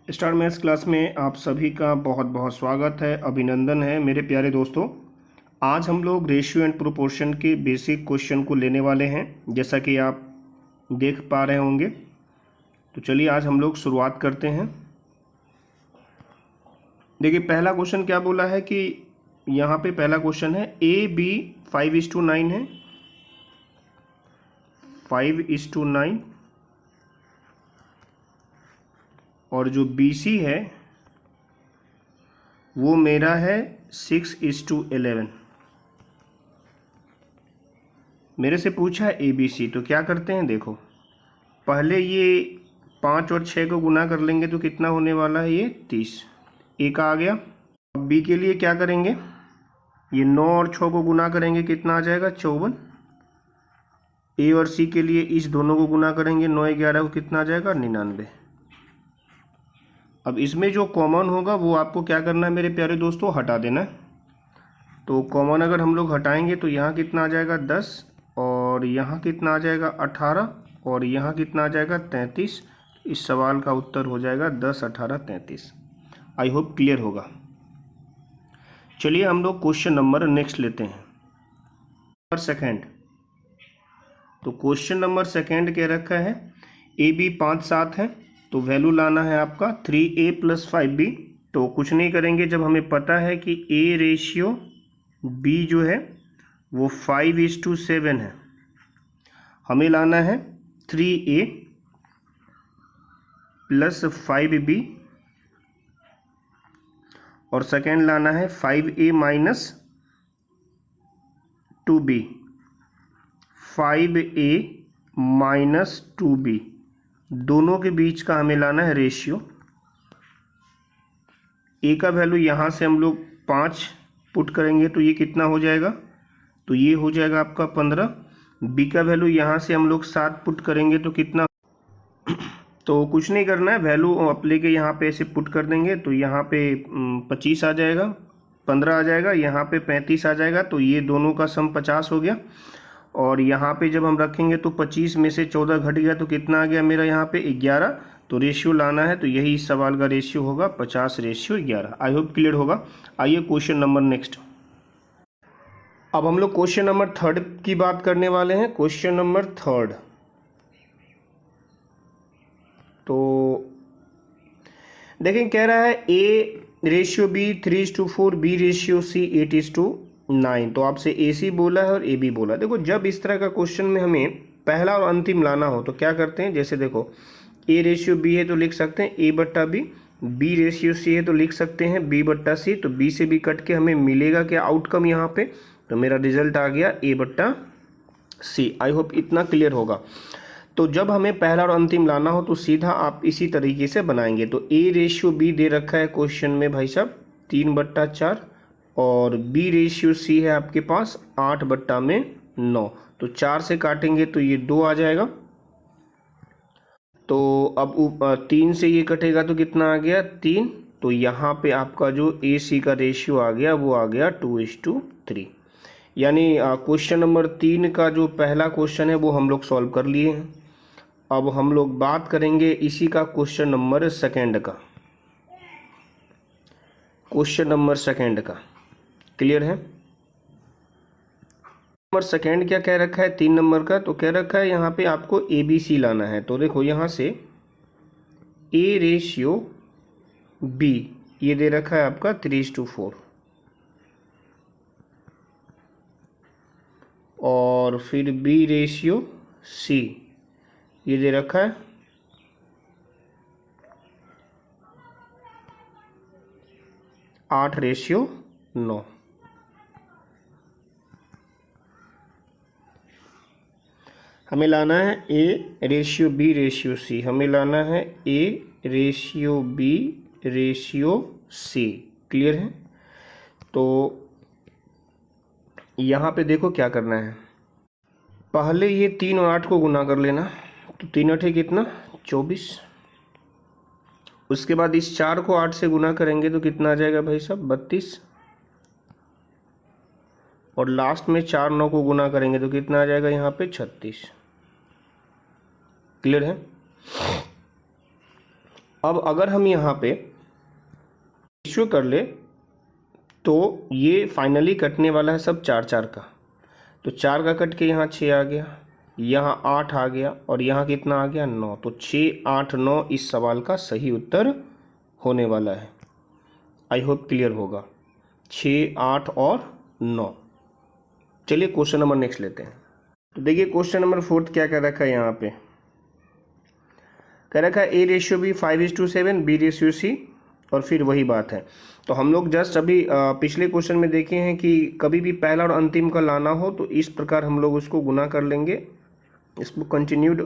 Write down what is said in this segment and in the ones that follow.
Star maths class में आप सभी का बहुत बहुत स्वागत है, अभिनंदन है मेरे प्यारे दोस्तों। आज हम लोग रेशियो एंड प्रोपोर्शन के बेसिक क्वेश्चन को लेने वाले हैं, जैसा कि आप देख पा रहे होंगे। तो चलिए आज हम लोग शुरुआत करते हैं। देखिए पहला क्वेश्चन क्या बोला है कि यहाँ पे पहला क्वेश्चन है AB 5:9 है, 5:9, और जो BC है वो मेरा है 6:11। मेरे से पूछा है ABC, तो क्या करते हैं, देखो पहले ये 5 और 6 को गुना कर लेंगे तो कितना होने वाला है, ये 30, ए का आ गया। अब बी के लिए क्या करेंगे, ये 9 और 6 को गुना करेंगे, कितना आ जाएगा 54। ए और सी के लिए इस दोनों को गुना करेंगे, 9 11 को कितना आ जाएगा 99। अब इसमें जो कॉमन होगा वो आपको क्या करना है मेरे प्यारे दोस्तों, हटा देना है। तो कॉमन अगर हम लोग हटाएंगे तो यहाँ कितना आ जाएगा 10, और यहाँ कितना आ जाएगा 18, और यहाँ कितना आ जाएगा 33। इस सवाल का उत्तर हो जाएगा 10, 18, 33। आई होप क्लियर होगा। चलिए हम लोग क्वेश्चन नंबर नेक्स्ट लेते हैं, नंबर सेकेंड। तो क्वेश्चन नंबर सेकेंड क्या रखा है, AB 5 7 है, तो वैल्यू लाना है आपका 3A + 5B। तो कुछ नहीं करेंगे, जब हमें पता है कि A रेशियो B जो है वो 5:7 है, हमें लाना है 3A + 5B, और सेकेंड लाना है 5A - 2B, 5A - 2B, दोनों के बीच का हमें लाना है रेशियो। ए का वैल्यू यहाँ से हम लोग 5 पुट करेंगे तो ये कितना हो जाएगा, तो ये हो जाएगा आपका 15। बी का वैल्यू यहाँ से हम लोग 7 पुट करेंगे तो कितना, तो कुछ नहीं करना है, वैल्यू आप लेके यहाँ पे ऐसे पुट कर देंगे तो यहाँ पे 25 आ जाएगा, 15 आ जाएगा, यहाँ पे 35 आ जाएगा, तो ये दोनों का सम 50 हो गया। और यहाँ पे जब हम रखेंगे तो 25 में से 14 घट गया तो कितना आ गया मेरा यहाँ पे 11। तो रेशियो लाना है, तो यही इस सवाल का रेशियो होगा 50:11। आई होप क्लियर होगा। आइए क्वेश्चन नंबर नेक्स्ट। अब हम लोग क्वेश्चन नंबर थर्ड की बात करने वाले हैं। क्वेश्चन नंबर थर्ड, तो देखें कह रहा है A ratio B 3:4, B ratio C 8:9। तो आपसे AC बोला है और AB बोला। देखो जब इस तरह का क्वेश्चन में हमें पहला और अंतिम लाना हो तो क्या करते हैं, जैसे देखो A रेशियो B है तो लिख सकते हैं A/B, B रेशियो C है तो लिख सकते हैं B/C। तो B से B कट के हमें मिलेगा क्या आउटकम यहाँ पे, तो मेरा रिजल्ट आ गया A/C। आई होप इतना क्लियर होगा। तो जब हमें पहला और अंतिम लाना हो तो सीधा आप इसी तरीके से बनाएंगे। तो A रेशियो B दे रखा है क्वेश्चन में भाई साहब 3/4, और B रेशियो C है आपके पास 8/9। तो 4 से काटेंगे तो ये 2 आ जाएगा। तो अब 3 से ये कटेगा तो कितना आ गया 3। तो यहाँ पे आपका जो AC का रेशियो आ गया वो आ गया 2:3। यानी क्वेश्चन नंबर 3 का जो पहला क्वेश्चन है वो हम लोग सॉल्व कर लिए हैं। अब हम लोग बात करेंगे इसी का क्वेश्चन नंबर सेकेंड का। क्वेश्चन नंबर सेकेंड का क्लियर है। नंबर सेकेंड क्या कह रखा है 3 नंबर का, तो कह रखा है यहाँ पे आपको ABC लाना है। तो देखो यहाँ से A रेशियो B ये दे रखा है आपका 3:4, और फिर B रेशियो C ये दे रखा है 8:9। हमें लाना है A ratio B ratio C, हमें लाना है A ratio B ratio C। Clear है। तो यहाँ पे देखो क्या करना है, पहले ये 3 और 8 को गुना कर लेना, तो 3 8 कितना 24। उसके बाद इस 4 को 8 से गुना करेंगे तो कितना आ जाएगा भाई साहब 32, और लास्ट में 4 9 को गुना करेंगे तो कितना आ जाएगा यहाँ पे 36। क्लियर है। अब अगर हम यहाँ पे रेशियो कर ले तो ये फाइनली कटने वाला है सब 4 का, तो 4 का कट के यहाँ 6 आ गया, यहाँ 8 आ गया और यहाँ कितना आ गया 9। तो 6, 8, 9 इस सवाल का सही उत्तर होने वाला है। आई होप क्लियर होगा। 6, 8 और 9। चलिए क्वेश्चन नंबर नेक्स्ट लेते हैं। तो देखिए क्वेश्चन नंबर 4 क्या कर रखा है यहाँ पे, कह रखा है A/B 5:7, B/C और फिर वही बात है। तो हम लोग जस्ट अभी पिछले क्वेश्चन में देखे हैं कि कभी भी पहला और अंतिम का लाना हो तो इस प्रकार हम लोग उसको गुना कर लेंगे। इसको कंटिन्यूड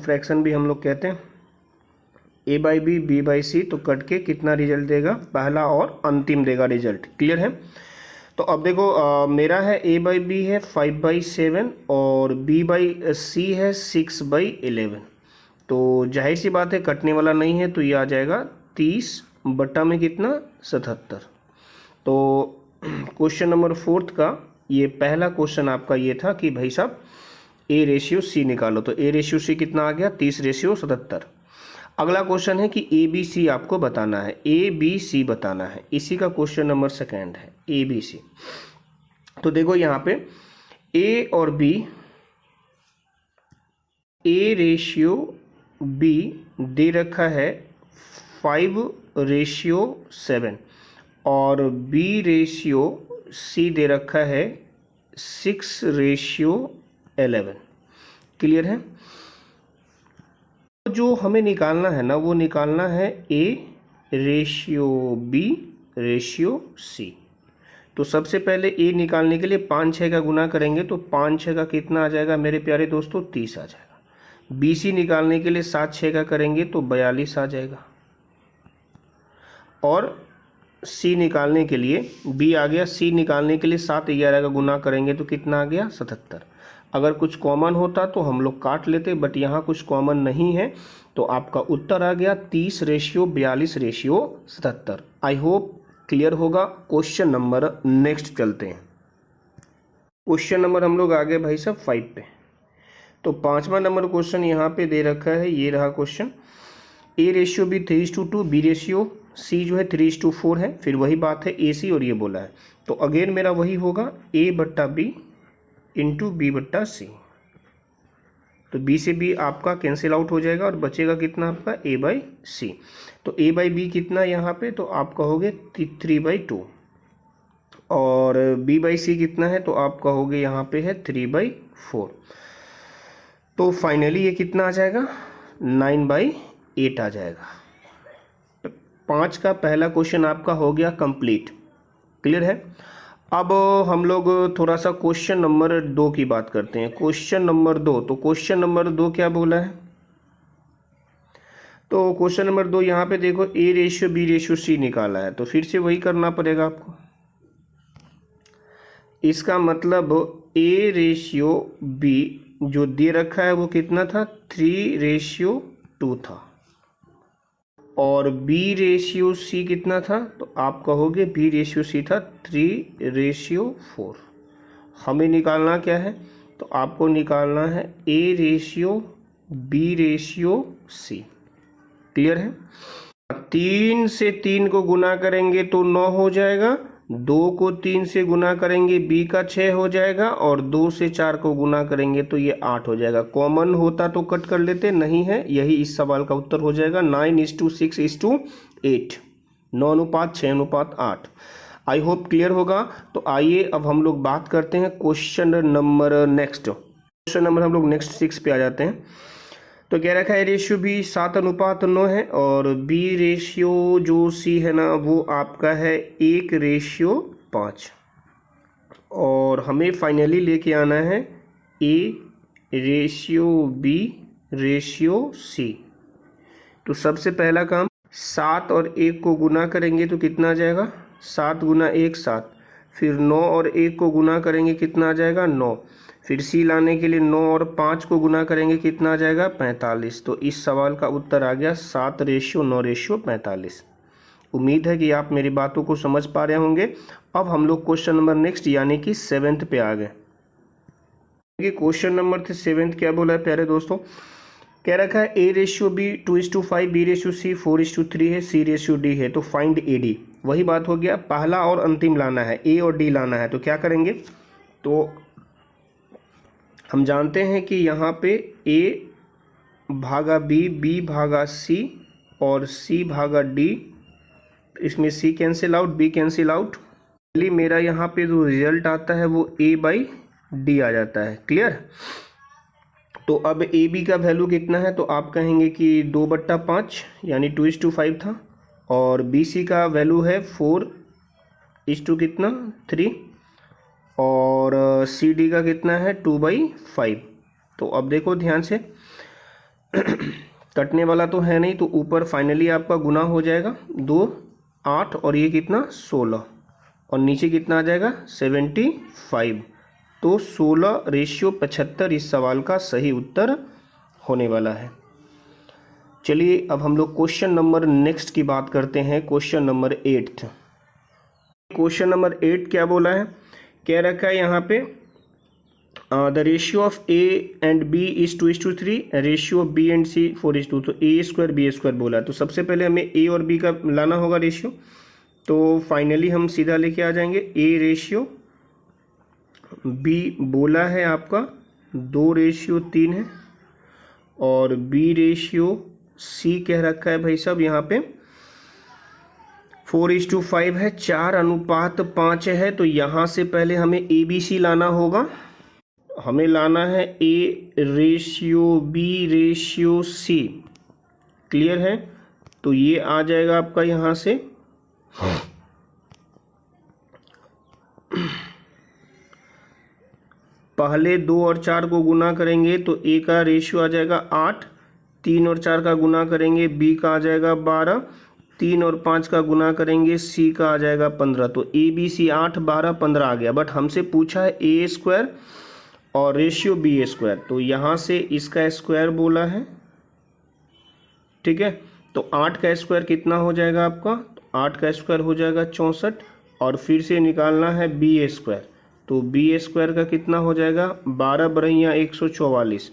फ्रैक्शन भी हम लोग कहते हैं। A/B B/C तो कट के कितना रिजल्ट देगा, पहला और अंतिम देगा रिजल्ट। क्लियर है। तो अब देखो मेरा है A/B है 5/7 और B/C है 6/11। तो जाहिर सी बात है कटने वाला नहीं है, तो ये आ जाएगा 30 बट्टा में कितना 77। तो क्वेश्चन नंबर 4 का ये पहला क्वेश्चन आपका ये था कि भाई साहब A/C निकालो। तो A/C कितना आ गया 30/77। अगला क्वेश्चन है कि ABC आपको बताना है, ABC बताना है। इसी का क्वेश्चन नंबर 2 है ABC। तो देखो यहाँ पे A और B, A/B दे रखा है 5/7 और B/C दे रखा है 6/11। क्लियर है। जो हमें निकालना है ना वो निकालना है A/B/C। तो सबसे पहले A निकालने के लिए 5 6 का गुना करेंगे तो 5 6 का कितना आ जाएगा मेरे प्यारे दोस्तों 30 आ जाएगा। BC निकालने के लिए 7 6 का करेंगे तो 42 आ जाएगा। और C निकालने के लिए B आ गया, C निकालने के लिए 7 11 का गुना करेंगे तो कितना आ गया 77। अगर कुछ कॉमन होता तो हम लोग काट लेते, बट यहाँ कुछ कॉमन नहीं है, तो आपका उत्तर आ गया 30/42/77। आई होप क्लियर होगा। क्वेश्चन नंबर नेक्स्ट चलते हैं। क्वेश्चन नंबर हम लोग आ गए भाई साहब 5 पे। तो 5वां नंबर क्वेश्चन यहाँ पे दे रखा है, ये रहा क्वेश्चन। A/B 3:2, B/C जो है 3:4 है। फिर वही बात है AC और ये बोला है, तो अगेन मेरा वही होगा A/B इंटू B/C। तो B से B आपका कैंसिल आउट हो जाएगा और बचेगा कितना आपका A/C। तो A/B कितना यहाँ पे, तो आप कहोगे 3/2 और B/C कितना है, तो आप कहोगे यहाँ पे है 3/4। तो फाइनली ये कितना आ जाएगा 9/8 आ जाएगा। तो 5 का पहला क्वेश्चन आपका हो गया कंप्लीट। क्लियर है। अब हम लोग थोड़ा सा क्वेश्चन नंबर 2 की बात करते हैं। क्वेश्चन नंबर 2, तो क्वेश्चन नंबर 2 क्या बोला है, तो क्वेश्चन नंबर 2 यहाँ पे देखो A/B/C निकाला है, तो फिर से वही करना पड़ेगा आपको। इसका मतलब A/B जो दे रखा है वो कितना था 3/2 था और B/C कितना था, तो आप कहोगे B/C था 3/4। हमें निकालना क्या है, तो आपको निकालना है A/B/C। क्लियर है। 3 से 3 को गुना करेंगे तो 9 हो जाएगा, 2 को 3 से गुना करेंगे B का 6 हो जाएगा और 2 से 4 को गुना करेंगे तो ये 8 हो जाएगा। कॉमन होता तो कट कर लेते, नहीं है, यही इस सवाल का उत्तर हो जाएगा 9:6:8, 9:6:8। आई होप क्लियर होगा। तो आइए अब हम लोग बात करते हैं question number next. Question number हम लोग नेक्स्ट 6 पे आ जाते हैं। तो कह रखा है A/B 7:9 है और B/C जो C है ना वो आपका है 1:5 और हमें फाइनली लेके आना है A/B/C। तो सबसे पहला काम 7 और 1 को गुना करेंगे तो कितना आ जाएगा 7 गुना 1 7, फिर 9 और 1 को गुना करेंगे कितना आ जाएगा 9, फिर C लाने के लिए 9 और 5 को गुना करेंगे कितना आ जाएगा 45। तो इस सवाल का उत्तर आ गया 7:9:45। उम्मीद है कि आप मेरी बातों को समझ पा रहे होंगे। अब हम लोग क्वेश्चन नंबर नेक्स्ट यानी कि 7th पे आ गए। क्वेश्चन नंबर थे 7th क्या बोला है प्यारे दोस्तों, कह रखा है A/B 2:5, B/C 4:3 है, C/D है, तो फाइंड AD। वही बात हो गया, पहला और अंतिम लाना है, A और D लाना है। तो क्या करेंगे, तो हम जानते हैं कि यहाँ पे A भागा B, B भागा C और C भागा D, इसमें C cancel out, B cancel out. Finally मेरा यहाँ पे जो रिजल्ट आता है वो A/D आ जाता है। क्लियर। तो अब AB का वैल्यू कितना है, तो आप कहेंगे कि 2/5 यानी 2:5 था, और BC का वैल्यू है 4:3, और CD का कितना है 2/5। तो अब देखो ध्यान से, कटने वाला तो है नहीं, तो ऊपर फाइनली आपका गुना हो जाएगा 2 8 और ये कितना 16, और नीचे कितना आ जाएगा 75। तो 16:75 इस सवाल का सही उत्तर होने वाला है। चलिए अब हम लोग क्वेश्चन नंबर नेक्स्ट की बात करते हैं, क्वेश्चन नंबर 8। क्वेश्चन नंबर 8 क्या बोला है, कह रखा है यहाँ पे the ratio of A and B is 2:3, ratio of B and C 4:2। तो A² B² बोला है, तो सबसे पहले हमें A और B का लाना होगा रेशियो। तो फाइनली हम सीधा लेके आ जाएंगे, A/B बोला है आपका 2:3 है, और B/C कह रखा है भाई साहब यहाँ पे 4:5 है, 4:5 है। तो यहाँ से पहले हमें ABC लाना होगा, हमें लाना है A/B/C। क्लियर है, तो ये आ जाएगा आपका यहाँ से पहले 2 और 4 को गुना करेंगे तो A का रेशियो आ जाएगा 8, 3 और 4 का गुना करेंगे B का आ जाएगा 12, 3 और 5 का गुना करेंगे C का आ जाएगा 15। तो ABC 8 12 15 आ गया, बट हमसे पूछा है A² और रेशियो B², तो यहाँ से इसका स्क्वायर बोला है। ठीक है, तो 8 का स्क्वायर कितना हो जाएगा आपका, तो 8 का स्क्वायर हो जाएगा 64, और फिर से निकालना है B², तो B² का कितना हो जाएगा 12 बरहिया 144।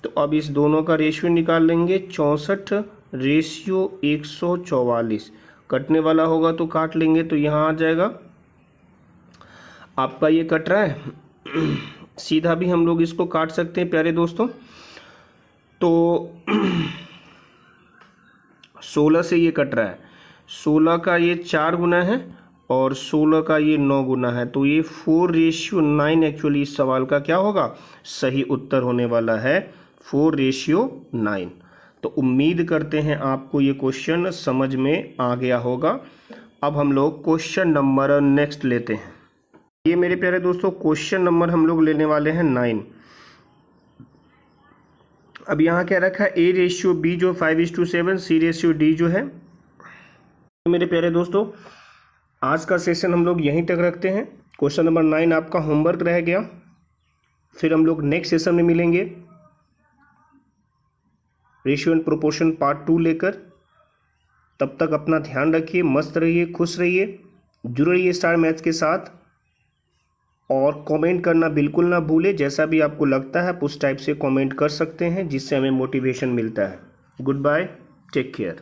तो अब इस दोनों का रेशियो निकाल लेंगे, 64:144। कटने वाला होगा तो काट लेंगे, तो यहाँ आ जाएगा आपका, ये कट रहा है सीधा भी हम लोग इसको काट सकते हैं प्यारे दोस्तों। तो 16 से ये कट रहा है, 16 का ये 4 गुना है और 16 का ये 9 गुना है, तो ये 4:9 एक्चुअली इस सवाल का क्या होगा, सही उत्तर होने वाला है 4:9। तो उम्मीद करते हैं आपको ये क्वेश्चन समझ में आ गया होगा। अब हम लोग क्वेश्चन नंबर नेक्स्ट लेते हैं। ये मेरे प्यारे दोस्तों क्वेश्चन नंबर हम लोग लेने वाले हैं 9। अब यहाँ क्या रखा है, A/B जो 5:7, C/D जो है। मेरे प्यारे दोस्तों आज का सेशन हम लोग यहीं तक रखते हैं। क्वेश्चन नंबर 9 आपका होमवर्क रह गया, फिर हम लोग नेक्स्ट सेशन में मिलेंगे रेशियो एंड प्रोपोर्शन पार्ट 2 लेकर। तब तक अपना ध्यान रखिए, मस्त रहिए, खुश रहिए, जुड़े रहिए स्टार मैथ्स के साथ, और कमेंट करना बिल्कुल ना भूले। जैसा भी आपको लगता है उस टाइप से कमेंट कर सकते हैं, जिससे हमें मोटिवेशन मिलता है। Goodbye, take care.